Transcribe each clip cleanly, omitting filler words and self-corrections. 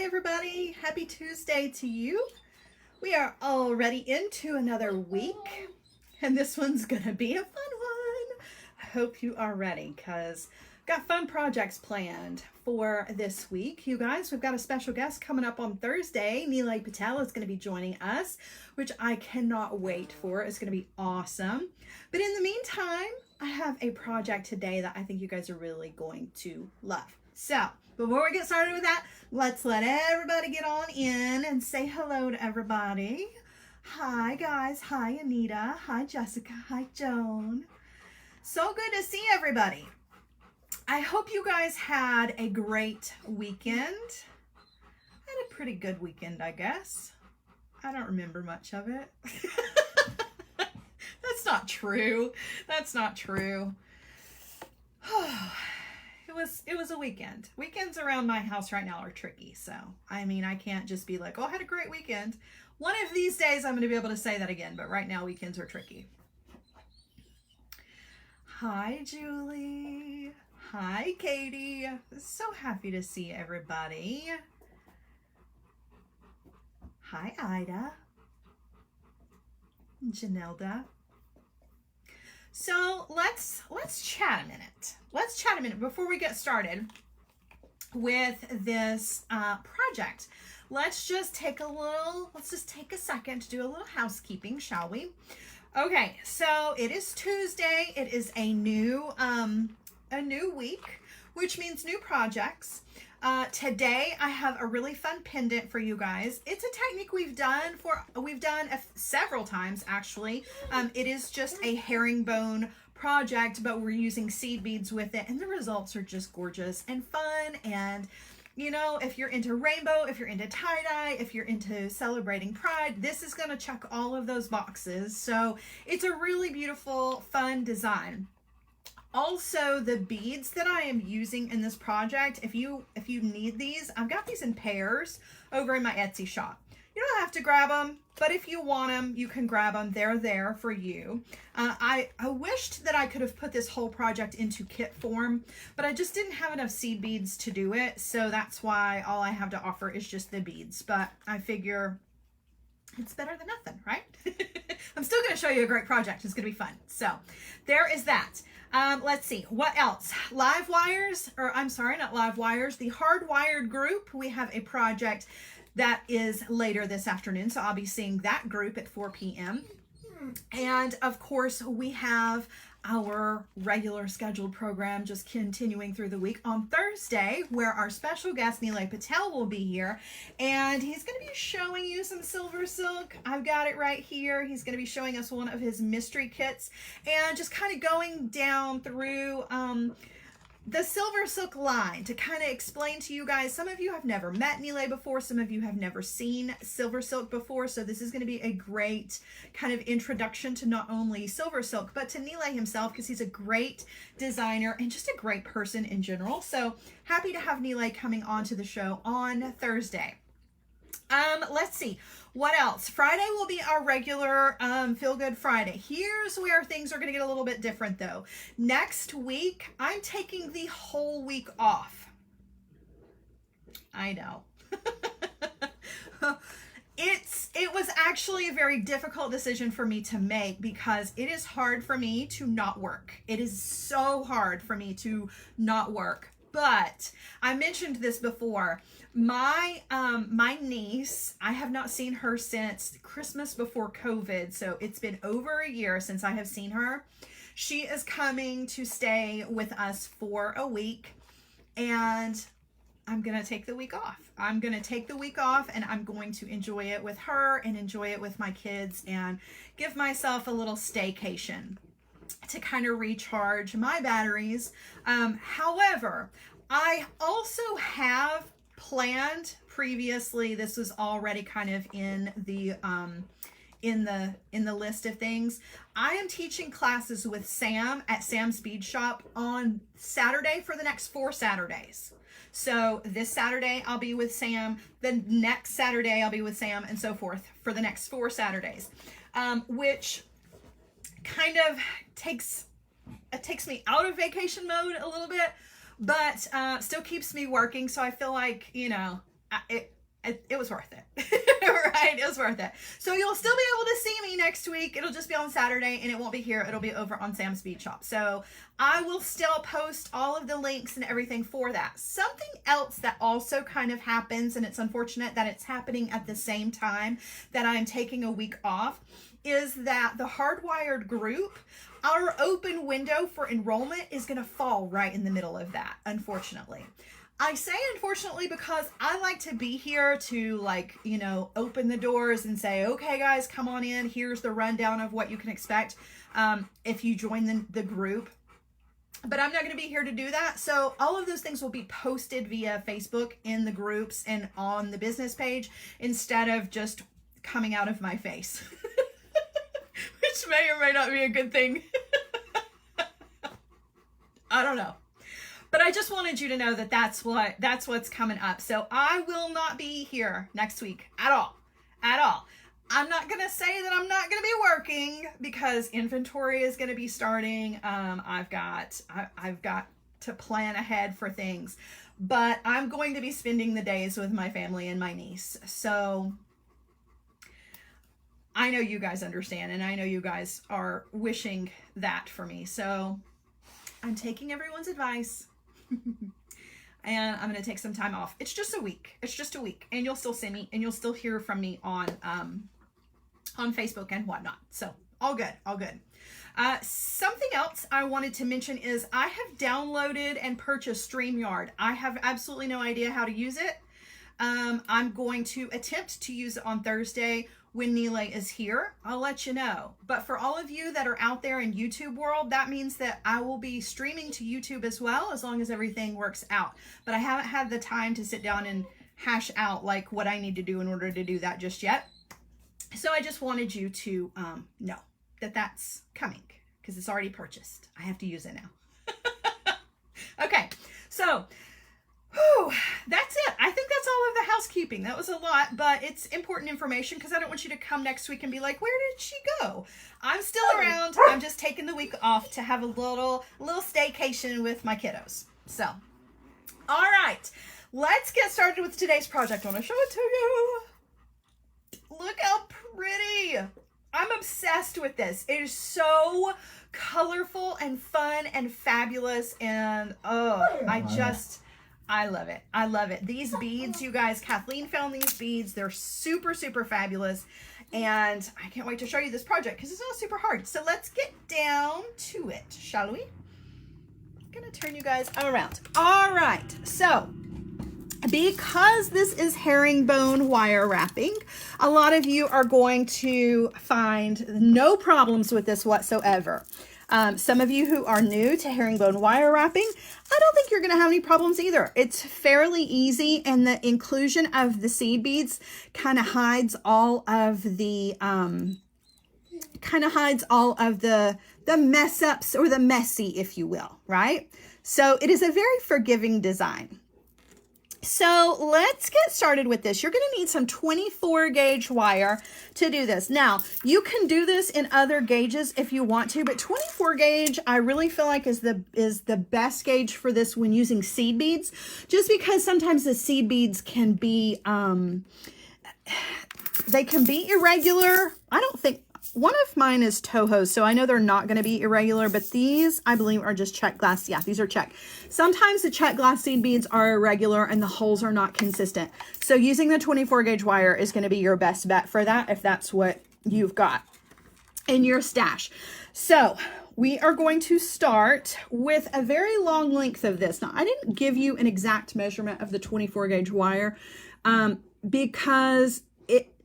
everybody. Happy Tuesday to you. We are already into another week, and this one's gonna be a fun one. I hope you are ready because got fun projects planned for this week. You guys, we've got a special guest coming up on Thursday. Dye Patel is going to be joining us, which I cannot wait for. It's going to be awesome. But in the meantime, I have a project today that I think you guys are really going to love. So before we get started with that, let's let everybody get on in and say hello to everybody. Hi guys. Hi Anita. Hi Jessica. Hi Joan. So good to see everybody. I hope you guys had a great weekend. I had a pretty good weekend, I guess. I don't remember much of it. That's not true. That's not true. It was a weekend. Weekends around my house right now are tricky. So, I mean, I can't just be like, oh, I had a great weekend. One of these days I'm going to be able to say that again, but right now weekends are tricky. Hi, Julie. Hi, Katie. So happy to see everybody. Hi, Ida. Janelda. So let's chat a minute. Let's chat a minute before we get started with this project. Let's just take a second to do a little housekeeping, shall we? Okay, so it is Tuesday. It is a new week, which means new projects. Today I have a really fun pendant for you guys. It's a technique we've done several times actually. It is just a herringbone project, but we're using seed beads with it, and the results are just gorgeous and fun. And you know, if you're into rainbow, if you're into tie-dye, if you're into celebrating pride, this is going to check all of those boxes. So it's a really beautiful, fun design. Also, the beads that I am using in this project, if you need these, I've got these in pairs over in my Etsy shop. You don't have to grab them, but if you want them, you can grab them. They're there for you. I wished that I could have put this whole project into kit form, but I just didn't have enough seed beads to do it. So that's why all I have to offer is just the beads. But I figure it's better than nothing, right? I'm still going to show you a great project. It's going to be fun. So there is that. Let's see, what else? Live wires, or I'm sorry, not live wires, the hardwired group. We have a project that is later this afternoon, so I'll be seeing that group at 4 p.m. And of course, we have our regular scheduled program just continuing through the week on Thursday, where our special guest Dye Patel will be here, and he's going to be showing you some silver silk. I've got it right here. He's going to be showing us one of his mystery kits and just kind of going down through the silver silk line to kind of explain to you guys. Some of you have never met Dye before. Some of you have never seen silver silk before. So this is going to be a great kind of introduction to not only silver silk, but to Dye himself, because he's a great designer and just a great person in general. So happy to have Dye coming on to the show on Thursday. Let's see. What else? Friday will be our regular Feel Good Friday. Here's where things are going to get a little bit different though. Next week, I'm taking the whole week off. I know. It was actually a very difficult decision for me to make because it is hard for me to not work. It is so hard for me to not work. But I mentioned this before. My niece, I have not seen her since Christmas before COVID. So it's been over a year since I have seen her. She is coming to stay with us for a week, and I'm going to take the week off. I'm going to take the week off, and I'm going to enjoy it with her and enjoy it with my kids and give myself a little staycation to kind of recharge my batteries. However, I also have planned previously, this was already kind of in the list of things. I am teaching classes with Sam at Sam's Bead Shop on Saturday for the next 4 Saturdays. So this Saturday I'll be with Sam, the next Saturday I'll be with Sam, and so forth for the next 4 Saturdays, which kind of takes me out of vacation mode a little bit, but still keeps me working. So I feel like, you know, it was worth it. Right? It was worth it. So you'll still be able to see me next week. It'll just be on Saturday, and it won't be here. It'll be over on Sam's Bead Shop. So I will still post all of the links and everything for that. Something else that also kind of happens, and it's unfortunate that it's happening at the same time that I'm taking a week off, is that the Hardwired group, our open window for enrollment is going to fall right in the middle of that, unfortunately. I say unfortunately because I like to be here to, like, you know, open the doors and say, okay guys, come on in. Here's the rundown of what you can expect if you join the group. But I'm not going to be here to do that. So all of those things will be posted via Facebook in the groups and on the business page instead of just coming out of my face, which may or may not be a good thing. I don't know. But I just wanted you to know that that's what's coming up. So I will not be here next week at all. I'm not going to say that I'm not going to be working because inventory is going to be starting. I've got to plan ahead for things, but I'm going to be spending the days with my family and my niece. So I know you guys understand, and I know you guys are wishing that for me. So I'm taking everyone's advice. And I'm going to take some time off. It's just a week. And you'll still see me, and you'll still hear from me on Facebook and whatnot. So all good. Something else I wanted to mention is I have downloaded and purchased StreamYard. I have absolutely no idea how to use it. I'm going to attempt to use it on Thursday when Nile is here. I'll let you know. But for all of you that are out there in YouTube world, that means that I will be streaming to YouTube as well, as long as everything works out. But I haven't had the time to sit down and hash out like what I need to do in order to do that just yet. So I just wanted you to know that that's coming because it's already purchased. I have to use it now. Okay, so that's it. I think that's all of the housekeeping. That was a lot, but it's important information because I don't want you to come next week and be like, where did she go? I'm still around. I'm just taking the week off to have a little staycation with my kiddos. So, all right, let's get started with today's project. I want to show it to you. Look how pretty. I'm obsessed with this. It is so colorful and fun and fabulous. And I love it. I love it. These beads, you guys, Kathleen found these beads. They're super, super fabulous. And I can't wait to show you this project because it's not super hard. So let's get down to it, shall we? I'm going to turn you guys around. All right. So because this is herringbone wire wrapping, a lot of you are going to find no problems with this whatsoever. Some of you who are new to herringbone wire wrapping, I don't think you're going to have any problems either. It's fairly easy, and the inclusion of the seed beads kind of hides all of the mess ups or the messy, if you will, right? So it is a very forgiving design. So let's get started with this. You're going to need some 24 gauge wire to do this. Now, you can do this in other gauges if you want to, but 24 gauge I really feel like is the best gauge for this when using seed beads, just because sometimes the seed beads can be they can be irregular. I don't think one of mine is Toho, so I know they're not going to be irregular, but these, I believe, are just check glass. Yeah, these are check. Sometimes the check glass seed beads are irregular and the holes are not consistent. So using the 24 gauge wire is going to be your best bet for that if that's what you've got in your stash. So we are going to start with a very long length of this. Now, I didn't give you an exact measurement of the 24 gauge wire because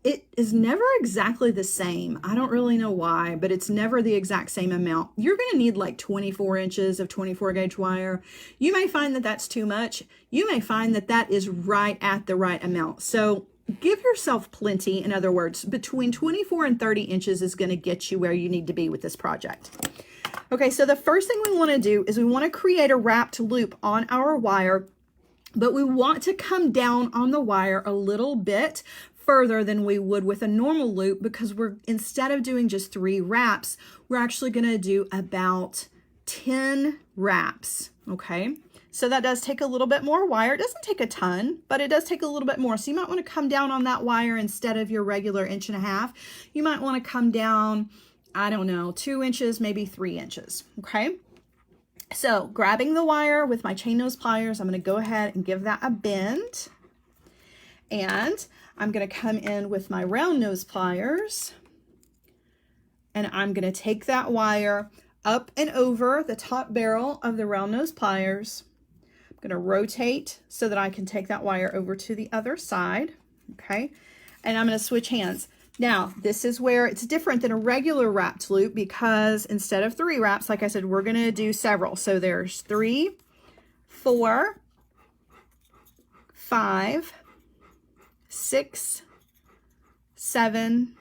it is never exactly the same. I don't really know why, but it's never the exact same amount. You're going to need like 24 inches of 24 gauge wire. You may find that that's too much. You may find that that is right at the right amount. So give yourself plenty. In other words, between 24 and 30 inches is going to get you where you need to be with this project. Okay, so the first thing we want to do is we want to create a wrapped loop on our wire, but we want to come down on the wire a little bit further than we would with a normal loop, because we're, instead of doing just 3 wraps, we're actually going to do about 10 wraps. Okay, So that does take a little bit more wire. It doesn't take a ton, but it does take a little bit more. So you might want to come down on that wire instead of your regular 1.5 inches. You might want to come down, I don't know, 2 inches, maybe 3 inches, okay? So grabbing the wire with my chain nose pliers, I'm going to go ahead and give that a bend. And I'm going to come in with my round nose pliers, and I'm going to take that wire up and over the top barrel of the round nose pliers. I'm going to rotate so that I can take that wire over to the other side, okay? And I'm going to switch hands. Now, this is where it's different than a regular wrapped loop, because instead of 3 wraps, like I said, we're going to do several. So there's 3, 4, 5, 6, 7,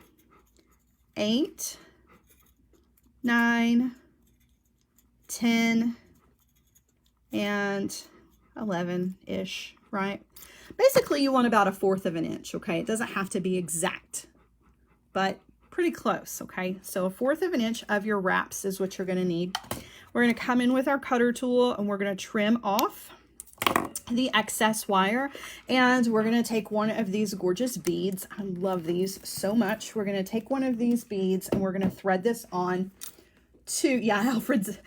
8, 9, 10, and 11-ish, right? Basically, you want about 1/4 inch, okay? It doesn't have to be exact, but pretty close, okay? So 1/4 inch of your wraps is what you're gonna need. We're gonna come in with our cutter tool, and we're gonna trim off the excess wire, and we're gonna take one of these gorgeous beads. I love these so much. We're gonna take one of these beads, and we're gonna thread this on to, yeah, Alfred's,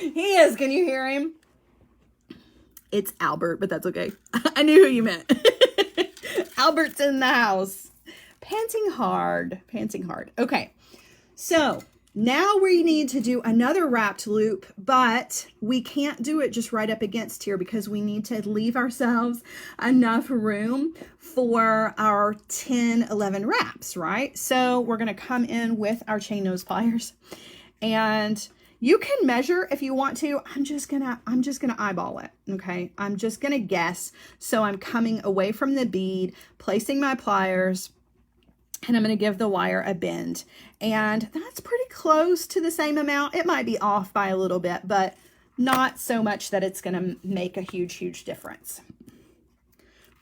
he is, can you hear him? It's Albert, but that's okay. I knew who you meant. Albert's in the house. Panting hard, panting hard. Okay, so now we need to do another wrapped loop, but we can't do it just right up against here because we need to leave ourselves enough room for our 10, 11 wraps, right? So we're gonna come in with our chain nose pliers, and you can measure if you want to. I'm just gonna eyeball it, okay? I'm just gonna guess. So I'm coming away from the bead, placing my pliers, and I'm gonna give the wire a bend. And that's pretty close to the same amount. It might be off by a little bit, but not so much that it's gonna make a huge, huge difference.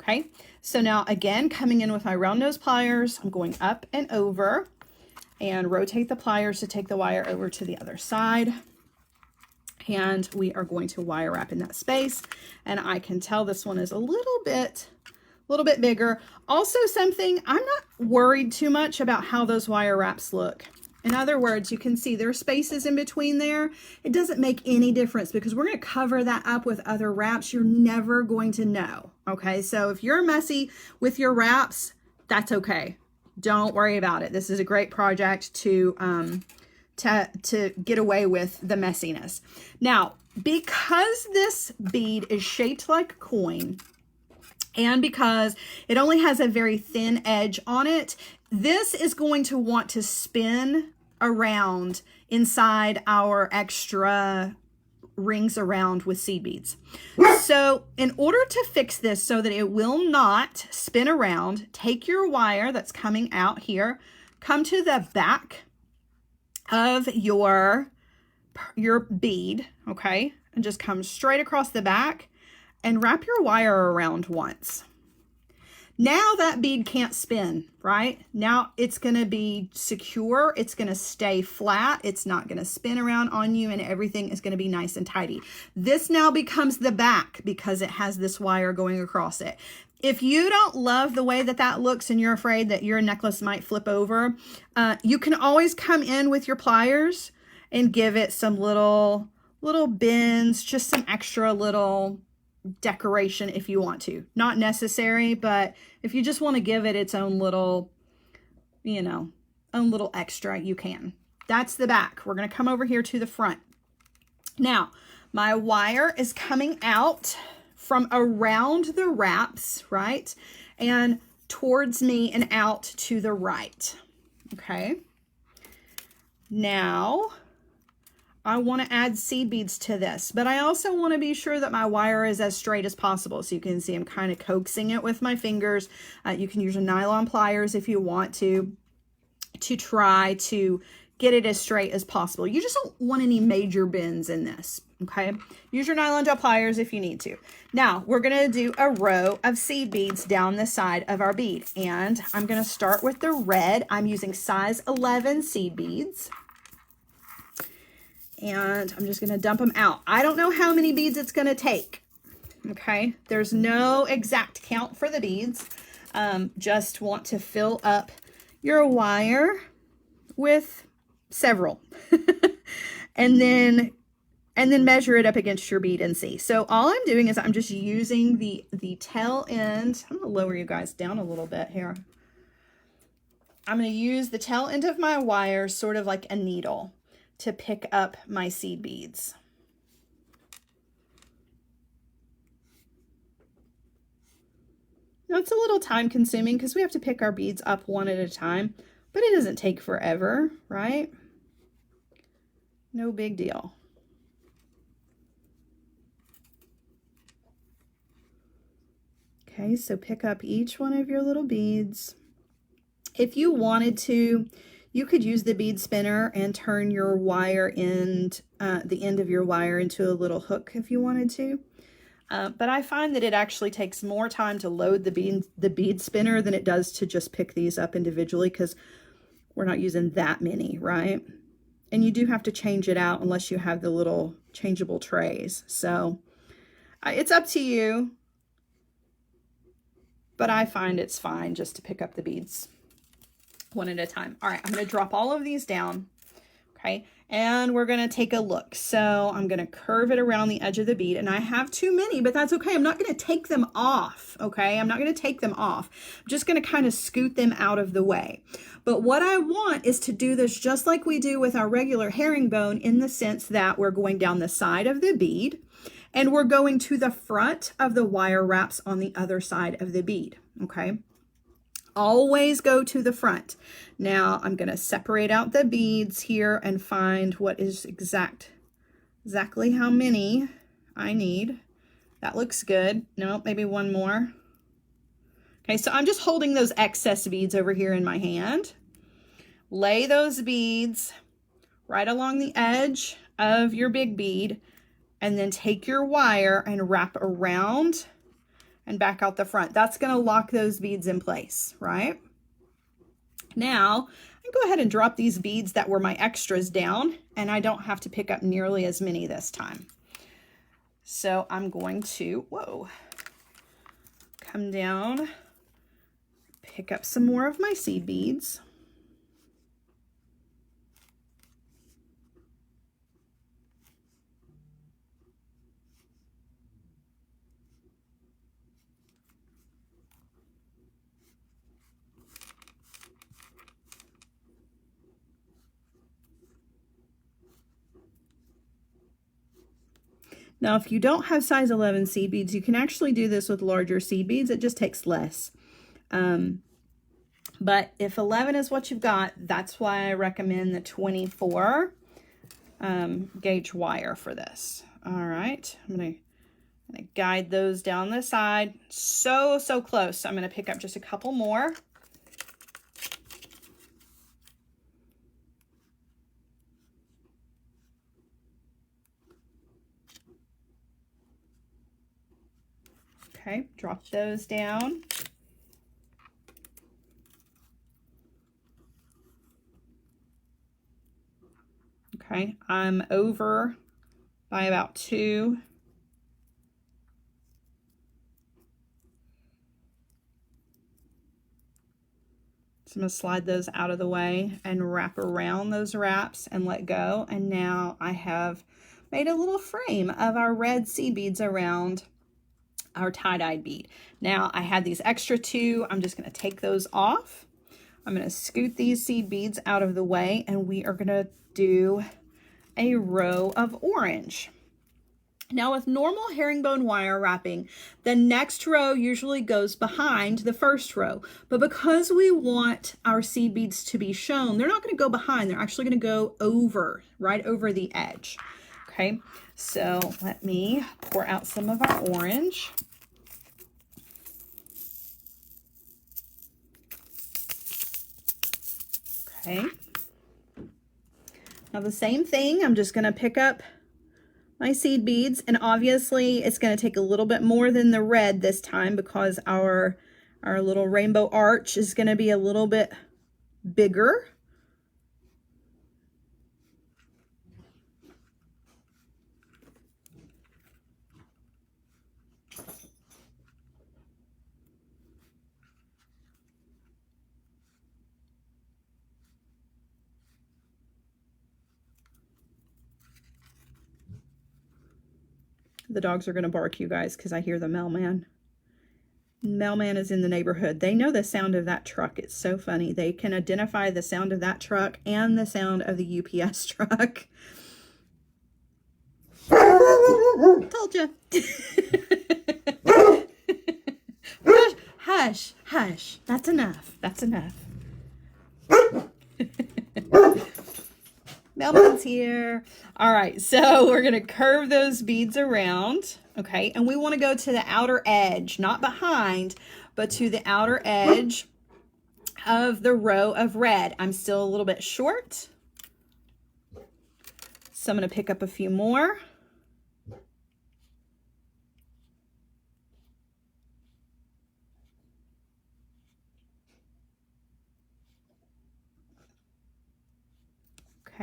Okay, so now again, coming in with my round nose pliers, I'm going up and over and rotate the pliers to take the wire over to the other side. And we are going to wire wrap in that space. And I can tell this one is a little bit bigger. Also something, I'm not worried too much about how those wire wraps look. In other words, you can see there are spaces in between there. It doesn't make any difference because we're going to cover that up with other wraps. You're never going to know. Okay, so if you're messy with your wraps, that's okay. Don't worry about it. This is a great project to get away with the messiness. Now, because this bead is shaped like a coin, and because it only has a very thin edge on it, this is going to want to spin around inside our extra rings around with seed beads. So in order to fix this so that it will not spin around, take your wire that's coming out here, come to the back of your bead, okay, and just come straight across the back and wrap your wire around once. Now that bead can't spin, right? Now it's gonna be secure, it's gonna stay flat, it's not gonna spin around on you, and everything is gonna be nice and tidy. This now becomes the back because it has this wire going across it. If you don't love the way that that looks and you're afraid that your necklace might flip over, you can always come in with your pliers and give it some little bends, just some extra little decoration if you want to. Not necessary, but if you just want to give it its own little, you know, own little extra, you can. That's the back. We're going to come over here to the front. Now, my wire is coming out from around the wraps, right? And towards me and out to the right. Okay. Now, I want to add seed beads to this, but I also want to be sure that my wire is as straight as possible. So you can see I'm kind of coaxing it with my fingers. You can use your nylon pliers if you want to try to get it as straight as possible. You just don't want any major bends in this, okay? Use your nylon gel pliers if you need to. Now, we're going to do a row of seed beads down the side of our bead, and I'm going to start with the red. I'm using size 11 seed beads. and I'm just going to dump them out. I don't know how many beads it's going to take. Okay, there's no exact count for the beads. Just want to fill up your wire with several and then measure it up against your bead and see. So all I'm doing is I'm just using the tail end. I'm going to lower you guys down a little bit here. I'm going to use the tail end of my wire sort of like a needle to pick up my seed beads. Now it's a little time consuming because we have to pick our beads up one at a time, but it doesn't take forever, right? No big deal. Okay, so pick up each one of your little beads. If you wanted to, you could use the bead spinner and turn your wire end, the end of your wire into a little hook if you wanted to. But I find that it actually takes more time to load the bead spinner than it does to just pick these up individually, because we're not using that many, right? And you do have to change it out unless you have the little changeable trays. So it's up to you, but I find it's fine just to pick up the beads one at a time. All right, I'm going to drop all of these down. Okay, and we're going to take a look. So I'm going to curve it around the edge of the bead, and I have too many, but that's okay. I'm not going to take them off. Okay, I'm not going to take them off. I'm just going to kind of scoot them out of the way. But what I want is to do this just like we do with our regular herringbone, in the sense that we're going down the side of the bead and we're going to the front of the wire wraps on the other side of the bead. Okay, always go to the front. Now I'm going to separate out the beads here and find what is exactly how many I need. That looks good. No, maybe one more. Okay, so I'm just holding those excess beads over here in my hand. Lay those beads right along the edge of your big bead, and then take your wire and wrap around and back out the front. That's going to lock those beads in place, right? Now, I can go ahead and drop these beads that were my extras down, and I don't have to pick up nearly as many this time. So I'm going to, come down, pick up some more of my seed beads. Now, if you don't have size 11 seed beads, you can actually do this with larger seed beads. It just takes less. But if 11 is what you've got, that's why I recommend the 24 gauge wire for this. All right, I'm gonna guide those down the side. So close. I'm gonna pick up just a couple more. Okay, drop those down. Okay, I'm over by about 2. So I'm going to slide those out of the way and wrap around those wraps and let go. And now I have made a little frame of our red seed beads around our tie-dyed bead. Now I had these extra 2. I'm just going to take those off. I'm going to scoot these seed beads out of the way, and we are going to do a row of orange. Now with normal herringbone wire wrapping, the next row usually goes behind the first row, but because we want our seed beads to be shown, they're not going to go behind, they're actually going to go over, right over the edge. Okay, so let me pour out some of our orange. Okay. Now the same thing, I'm just going to pick up my seed beads, and obviously it's going to take a little bit more than the red this time because our little rainbow arch is going to be a little bit bigger. The dogs are going to bark, you guys, because I hear the mailman. Mailman is in the neighborhood. They know the sound of that truck. It's so funny. They can identify the sound of that truck and the sound of the UPS truck. Told you. Hush, hush, hush. That's enough. That's enough. Mailman's here. All right, so we're going to curve those beads around, okay? And we want to go to the outer edge, not behind, but to the outer edge of the row of red. I'm still a little bit short, so I'm going to pick up a few more.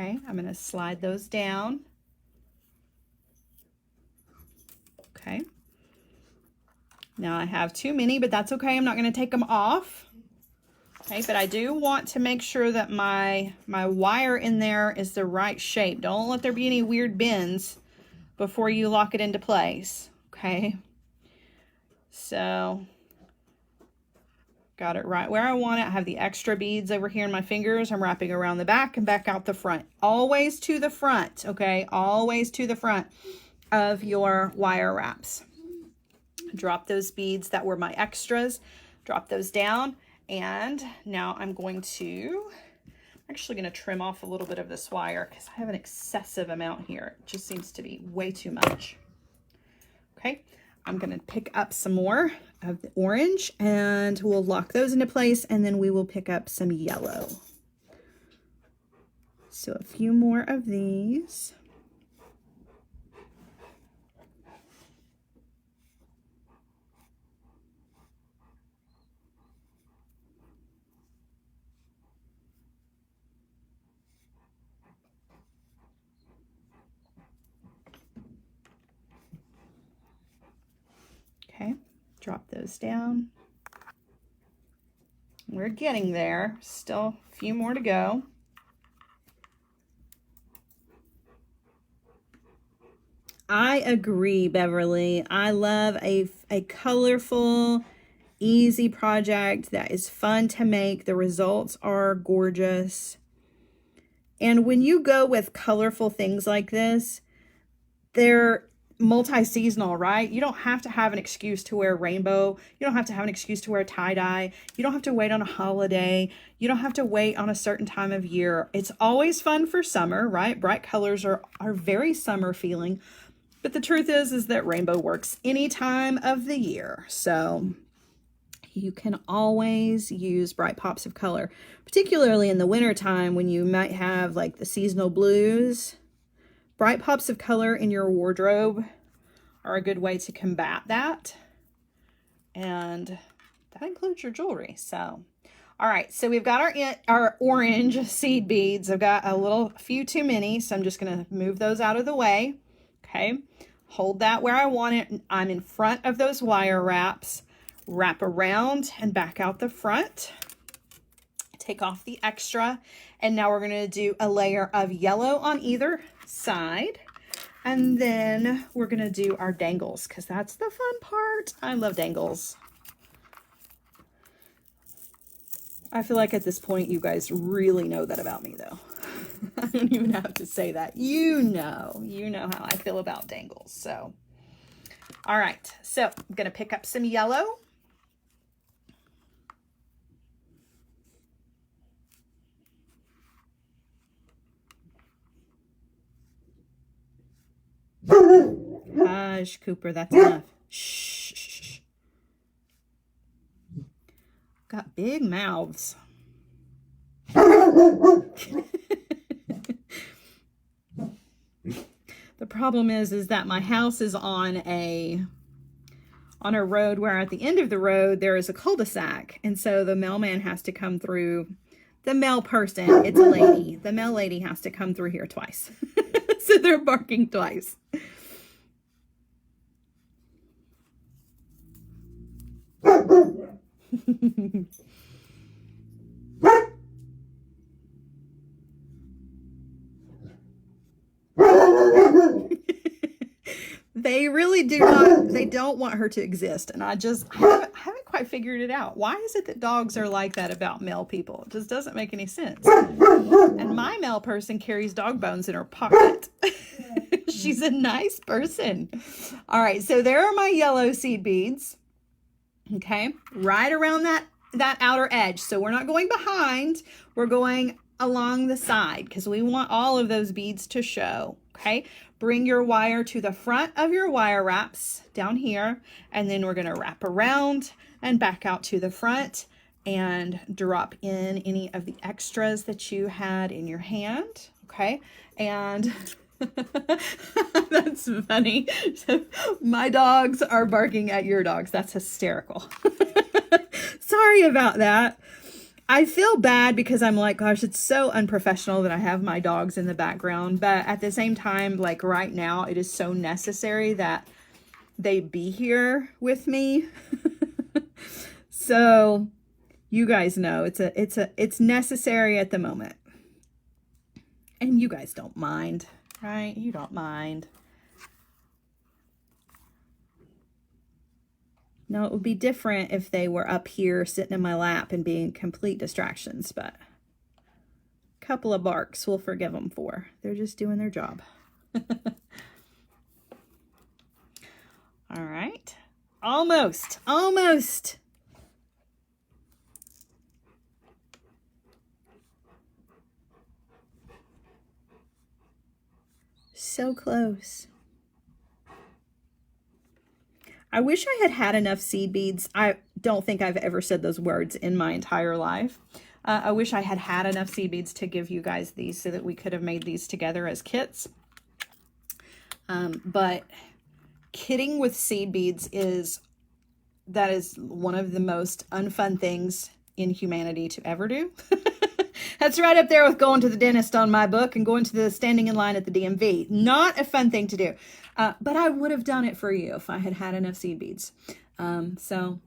Okay, I'm going to slide those down. Okay. Now I have too many, but that's okay. I'm not going to take them off. Okay, but I do want to make sure that my wire in there is the right shape. Don't let there be any weird bends before you lock it into place. Okay. So got it right where I want it. I have the extra beads over here in my fingers. I'm wrapping around the back and back out the front. Always to the front, okay? Always to the front of your wire wraps. Drop those beads that were my extras. Drop those down. And now I'm actually going to trim off a little bit of this wire because I have an excessive amount here. It just seems to be way too much. Okay. I'm going to pick up some more of the orange and we'll lock those into place, and then we will pick up some yellow. So a few more of these. Okay, drop those down. We're getting there. Still a few more to go. I agree, Beverly. I love a colorful, easy project that is fun to make. The results are gorgeous. And when you go with colorful things like this, they're multi-seasonal, right? You don't have to have an excuse to wear rainbow. You don't have to have an excuse to wear tie-dye. You don't have to wait on a holiday. You don't have to wait on a certain time of year. It's always fun for summer, right? Bright colors are very summer feeling. But the truth is that rainbow works any time of the year. So you can always use bright pops of color, particularly in the winter time when you might have like the seasonal blues. Bright pops of color in your wardrobe are a good way to combat that. And that includes your jewelry. So, all right. So we've got our orange seed beads. I've got a few too many. So I'm just going to move those out of the way. Okay. Hold that where I want it. I'm in front of those wire wraps. Wrap around and back out the front. Take off the extra. And now we're going to do a layer of yellow on either side, and then we're gonna do our dangles because that's the fun part. I love dangles. I feel like at this point you guys really know that about me though. I don't even have to say that. You know how I feel about dangles. So all right, so I'm gonna pick up some yellow. Hush, Cooper, that's enough. Shh, shh, shh. Got big mouths. The problem is that my house is on a road where at the end of the road there is a cul-de-sac, and so the mailman has to come through. The mail person, it's a lady. The mail lady has to come through here twice. So they're barking twice. They they really do not, they don't want her to exist. And I haven't quite figured it out. Why is it that dogs are like that about male people? It just doesn't make any sense. And my male person carries dog bones in her pocket. She's a nice person. All right, so there are my yellow seed beads. Okay, right around that outer edge. So we're not going behind, we're going along the side because we want all of those beads to show. Okay, bring your wire to the front of your wire wraps down here, and then we're going to wrap around and back out to the front and drop in any of the extras that you had in your hand. Okay, and that's funny. My dogs are barking at your dogs. That's hysterical. Sorry about that. I feel bad because I'm like, gosh, it's so unprofessional that I have my dogs in the background. But at the same time, like right now, it is so necessary that they be here with me. So you guys know it's necessary at the moment. And you guys don't mind, right? You don't mind. No, it would be different if they were up here sitting in my lap and being complete distractions, but a couple of barks we'll forgive them for. They're just doing their job. All right. Almost. So close. I wish I had had enough seed beads. I don't think I've ever said those words in my entire life. I wish I had had enough seed beads to give you guys these so that we could have made these together as kits. But kitting with seed beads is one of the most unfun things in humanity to ever do. That's right up there with going to the dentist on my book and going to the standing in line at the DMV. Not a fun thing to do. But I would have done it for you if I had had enough seed beads. So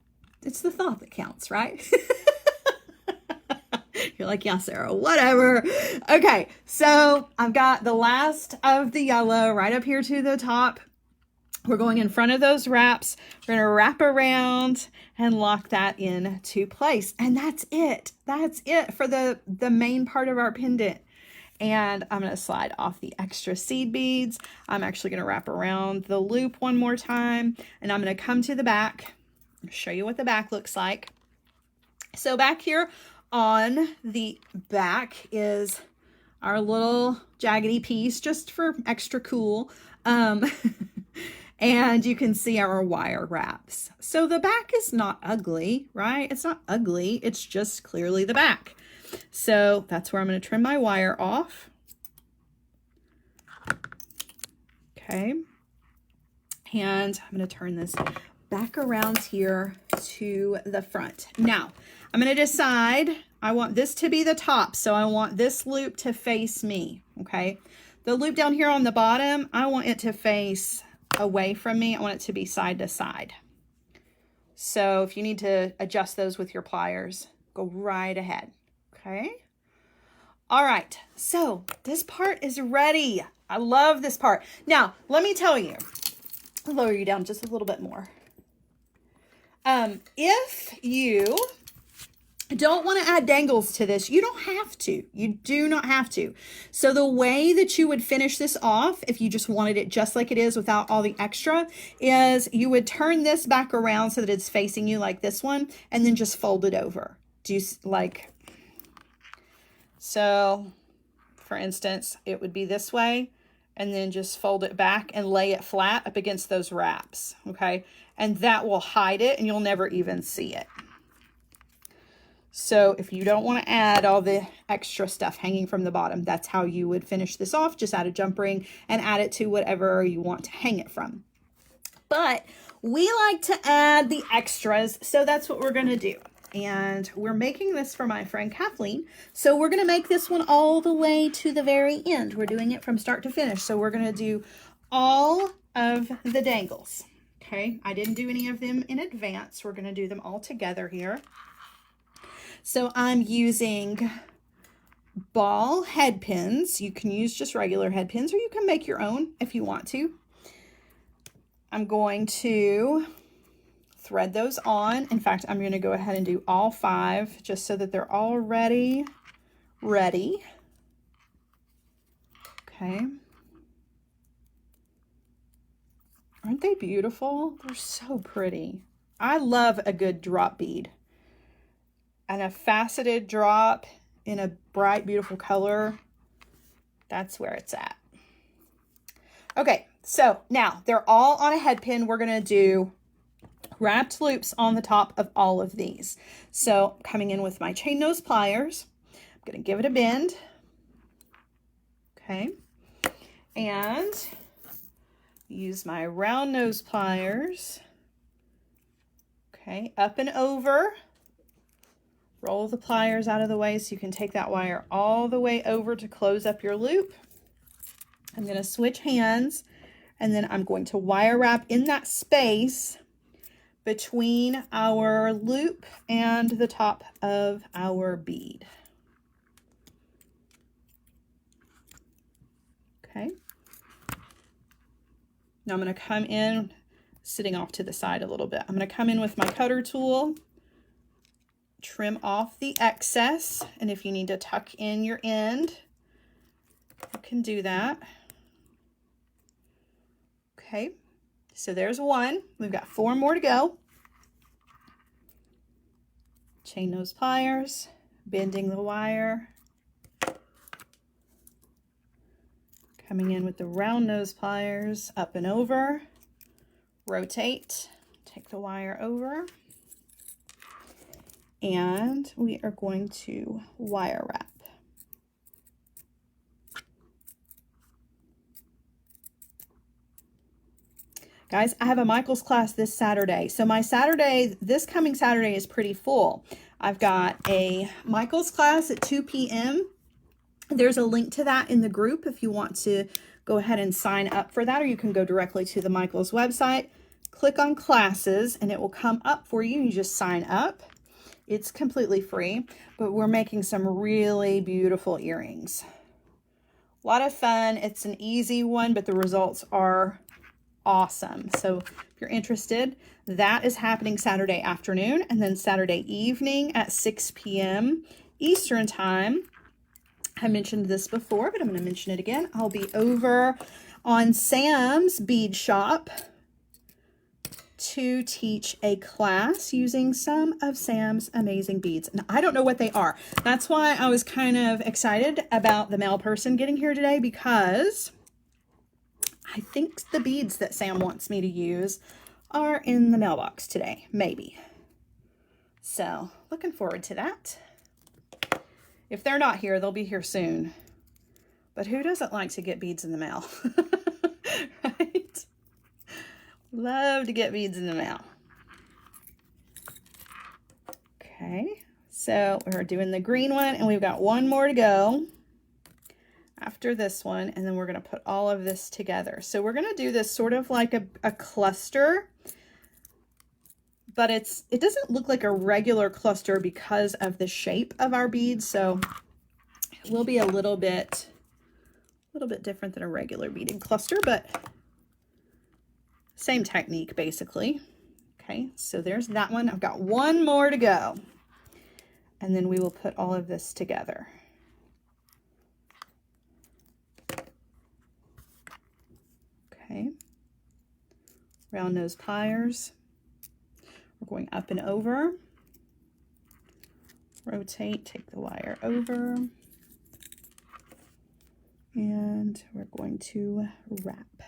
it's the thought that counts, right? You're like, yeah, Sarah, whatever. Okay, so I've got the last of the yellow right up here to the top. We're going in front of those wraps. We're going to wrap around and lock that into place. And that's it. That's it for the main part of our pendant. And I'm going to slide off the extra seed beads. I'm actually going to wrap around the loop one more time. And I'm going to come to the back, show you what the back looks like. So back here on the back is our little jaggedy piece just for extra cool. And you can see our wire wraps. So the back is not ugly, right? It's not ugly. It's just clearly the back. So that's where I'm going to trim my wire off. Okay. And I'm going to turn this back around here to the front. Now, I'm going to decide, I want this to be the top. So I want this loop to face me. Okay. The loop down here on the bottom, I want it to face away from me. I want it to be side to side. So if you need to adjust those with your pliers, go right ahead. Okay. All right. So this part is ready. I love this part. Now, let me tell you, I'll lower you down just a little bit more. If you don't want to add dangles to this, you don't have to. You do not have to. So the way that you would finish this off, if you just wanted it just like it is without all the extra, is you would turn this back around so that it's facing you like this one, and then just fold it over. Do you like... So, for instance, it would be this way, and then just fold it back and lay it flat up against those wraps, okay? And that will hide it, and you'll never even see it. So if you don't want to add all the extra stuff hanging from the bottom, that's how you would finish this off. Just add a jump ring and add it to whatever you want to hang it from. But we like to add the extras, so that's what we're going to do. And we're making this for my friend Kathleen. So we're going to make this one all the way to the very end. We're doing it from start to finish. So we're going to do all of the dangles. Okay, I didn't do any of them in advance. We're going to do them all together here. So I'm using ball head pins. You can use just regular head pins, or you can make your own if you want to. I'm going to thread those on. In fact, I'm going to go ahead and do all 5 just so that they're already ready. Okay. Aren't they beautiful? They're so pretty. I love a good drop bead. And a faceted drop in a bright, beautiful color. That's where it's at. Okay, so now they're all on a head pin. We're going to do wrapped loops on the top of all of these. So coming in with my chain nose pliers, I'm going to give it a bend. Okay. And use my round nose pliers. Okay, up and over. Roll the pliers out of the way so you can take that wire all the way over to close up your loop. I'm going to switch hands, and then I'm going to wire wrap in that space between our loop and the top of our bead. Okay. Now I'm going to come in, sitting off to the side a little bit. I'm going to come in with my cutter tool, trim off the excess, and if you need to tuck in your end, you can do that. Okay, so there's one. We've got 4 more to go. Chain nose pliers, bending the wire, coming in with the round nose pliers, up and over, rotate, take the wire over, and we are going to wire wrap. Guys, I have a Michael's class this Saturday. So my Saturday, this coming Saturday is pretty full. I've got a Michael's class at 2 p.m. There's a link to that in the group if you want to go ahead and sign up for that, or you can go directly to the Michael's website, click on classes, and it will come up for you. You just sign up. It's completely free, but we're making some really beautiful earrings. A lot of fun. It's an easy one, but the results are awesome. So if you're interested, that is happening Saturday afternoon, and then Saturday evening at 6 p.m. Eastern time. I mentioned this before, but I'm going to mention it again. I'll be over on Sam's bead shop to teach a class using some of Sam's amazing beads. And I don't know what they are. That's why I was kind of excited about the mail person getting here today, because I think the beads that Sam wants me to use are in the mailbox today, maybe. So looking forward to that. If they're not here, they'll be here soon. But who doesn't like to get beads in the mail? Right? Love to get beads in the mail. Okay, so we're doing the green one, and we've got 1 more to go after this one, and then we're going to put all of this together. So we're going to do this sort of like a cluster, but it doesn't look like a regular cluster because of the shape of our beads, so it will be a little bit different than a regular beaded cluster, but same technique basically. Okay, so there's that one. I've got 1 more to go, and then we will put all of this together. Okay, round nose pliers. We're going up and over, rotate, take the wire over, and we're going to wrap.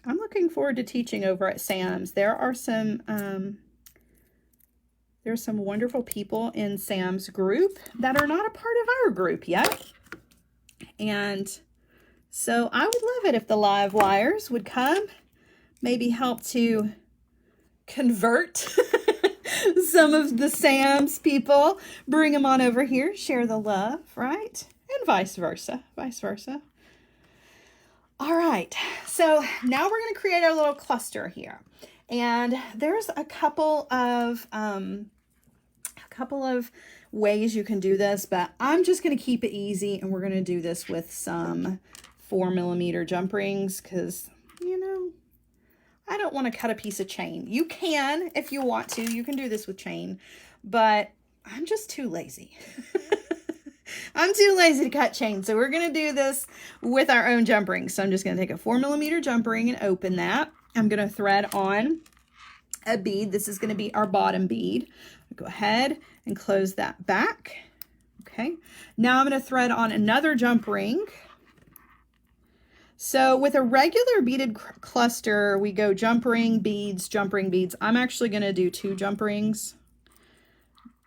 I'm looking forward to teaching over at Sam's. There are there's some wonderful people in Sam's group that are not a part of our group yet. And so I would love it if the live wires would come, maybe help to convert some of the Sam's people, bring them on over here, share the love, right? And vice versa, vice versa. All right, so now we're going to create our little cluster here. And there's a couple of ways you can do this, but I'm just going to keep it easy, and we're going to do this with some 4mm jump rings because, you know, I don't want to cut a piece of chain. You can, if you want to, you can do this with chain, but I'm just too lazy. I'm too lazy to cut chain, so we're going to do this with our own jump rings. So I'm just going to take a 4mm jump ring and open that. I'm going to thread on a bead. This is going to be our bottom bead. Go ahead and close that back. Okay. Now I'm going to thread on another jump ring. So with a regular beaded cluster, we go jump ring, beads, jump ring, beads. I'm actually going to do 2 jump rings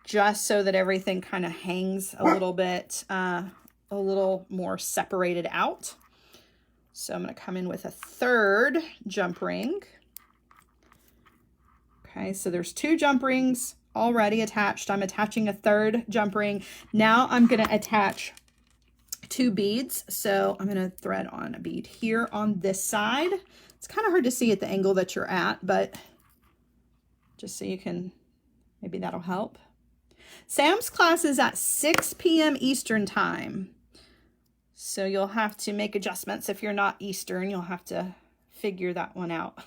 just so that everything kind of hangs a little bit, a little more separated out. So I'm going to come in with a 3rd jump ring. Okay, so there's 2 jump rings already attached. I'm attaching a 3rd jump ring. Now I'm going to attach 2 beads. So I'm going to thread on a bead here on this side. It's kind of hard to see at the angle that you're at, but just so you can, maybe that'll help. Sam's class is at 6 p.m. Eastern time. So you'll have to make adjustments. If you're not Eastern, you'll have to figure that one out.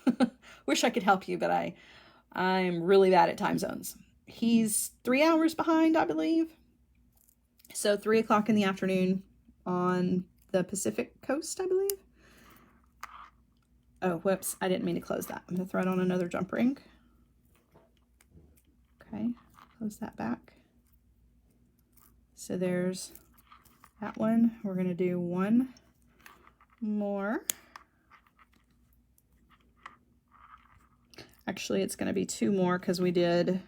Wish I could help you, but I'm really bad at time zones. He's 3 hours behind, I believe. So 3 o'clock in the afternoon on the Pacific coast, I believe. Oh, whoops. I didn't mean to close that. I'm going to thread on another jump ring. Okay. Close that back. So there's that one. We're going to do 1 more. Actually, it's going to be 2 more because we did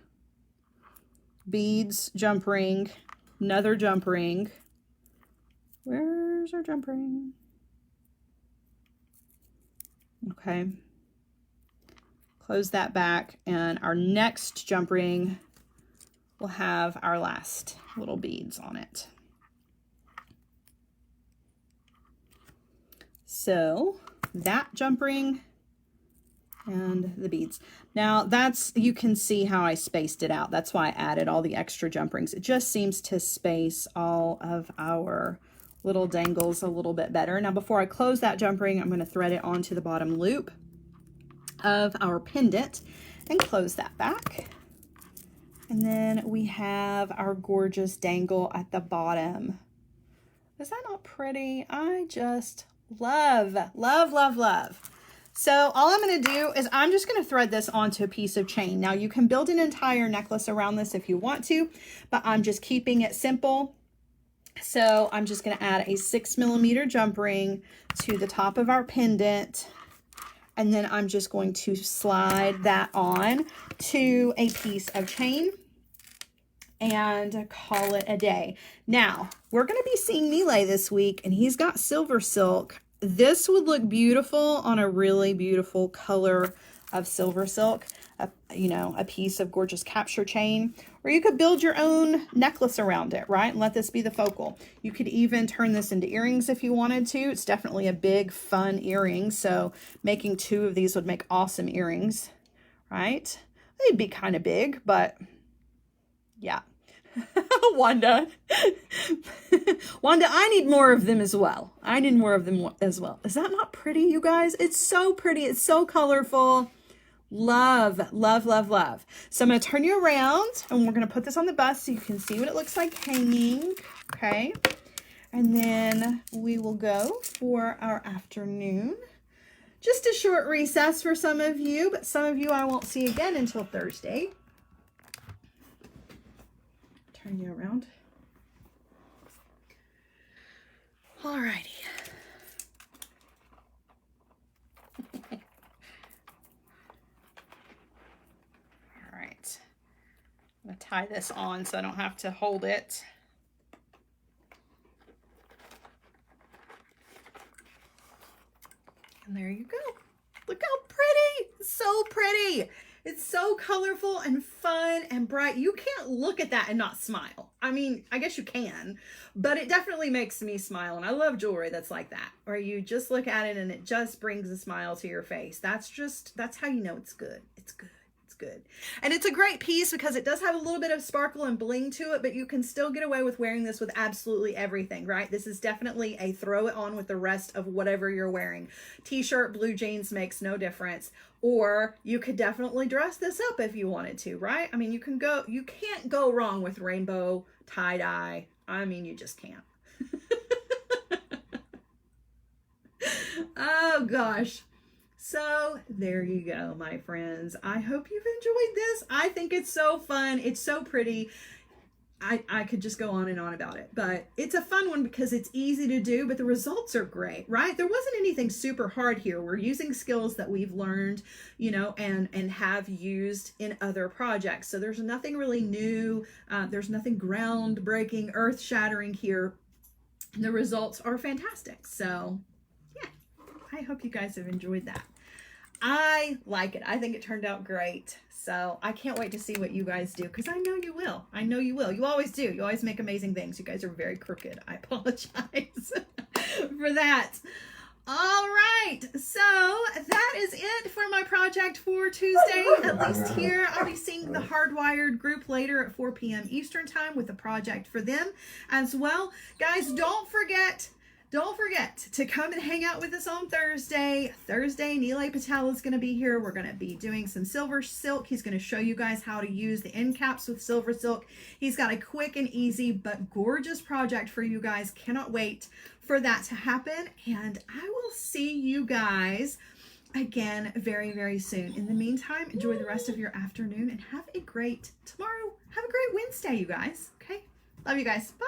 beads, jump ring, another jump ring. Where's our jump ring? Okay. Close that back, and our next jump ring will have our last little beads on it. So that jump ring and the beads. Now that's, you can see how I spaced it out. That's why I added all the extra jump rings. It just seems to space all of our little dangles a little bit better. Now before I close that jump ring, I'm going to thread it onto the bottom loop of our pendant and close that back. And then we have our gorgeous dangle at the bottom. Is that not pretty? I just love, love, love, love. So all I'm going to do is I'm just going to thread this onto a piece of chain. Now you can build an entire necklace around this if you want to, but I'm just keeping it simple. So I'm just going to add a 6mm jump ring to the top of our pendant. And then I'm just going to slide that on to a piece of chain and call it a day. Now, we're going to be seeing Nile this week, and he's got silver silk. This would look beautiful on a really beautiful color of silver silk, you know, a piece of gorgeous capture chain, or you could build your own necklace around it, right? And let this be the focal. You could even turn this into earrings if you wanted to. It's definitely a big, fun earring. So making 2 of these would make awesome earrings, right? They'd be kind of big, but yeah. Wanda. Wanda, I need more of them as well. I need more of them as well. Is that not pretty, you guys? It's so pretty. It's so colorful. Love, love, love, love. So I'm going to turn you around, and we're going to put this on the bust so you can see what it looks like hanging. Okay. And then we will go for our afternoon. Just a short recess for some of you, but some of you I won't see again until Thursday. Turn you around. Alrighty. Alright. I'm going to tie this on so I don't have to hold it. And there you go. Look how pretty. It's so pretty. It's so colorful and fun and bright. You can't look at that and not smile. I mean, I guess you can, but it definitely makes me smile. And I love jewelry that's like that, where you just look at it and it just brings a smile to your face. That's how you know it's good. It's good. It's good. And it's a great piece because it does have a little bit of sparkle and bling to it, but you can still get away with wearing this with absolutely everything, right? This is definitely a throw it on with the rest of whatever you're wearing. T-shirt, blue jeans makes no difference. Or you could definitely dress this up if you wanted to, right? I mean, you can't go wrong with rainbow tie-dye. I mean, you just can't. Oh gosh. So there you go, my friends. I hope you've enjoyed this. I think it's so fun. It's so pretty. I could just go on and on about it, but it's a fun one because it's easy to do, but the results are great, right? There wasn't anything super hard here. We're using skills that we've learned, you know, and have used in other projects. So there's nothing really new. There's nothing groundbreaking, earth-shattering here. The results are fantastic. So yeah, I hope you guys have enjoyed that. I like it. I think it turned out great. So I can't wait to see what you guys do, because I know you will. I know you will. You always do. You always make amazing things. You guys are very crooked. I apologize for that. All right. So that is it for my project for Tuesday. At least here, I'll be seeing the Hardwired group later at 4 p.m. Eastern time with a project for them as well. Guys, don't forget to come and hang out with us on Thursday. Nilay Patel is going to be here. We're going to be doing some silver silk. He's going to show you guys how to use the end caps with silver silk. He's got a quick and easy but gorgeous project for you guys. Cannot wait for that to happen. And I will see you guys again very, very soon. In the meantime, enjoy the rest of your afternoon and have a great tomorrow. Have a great Wednesday, you guys. Okay? Love you guys. Bye.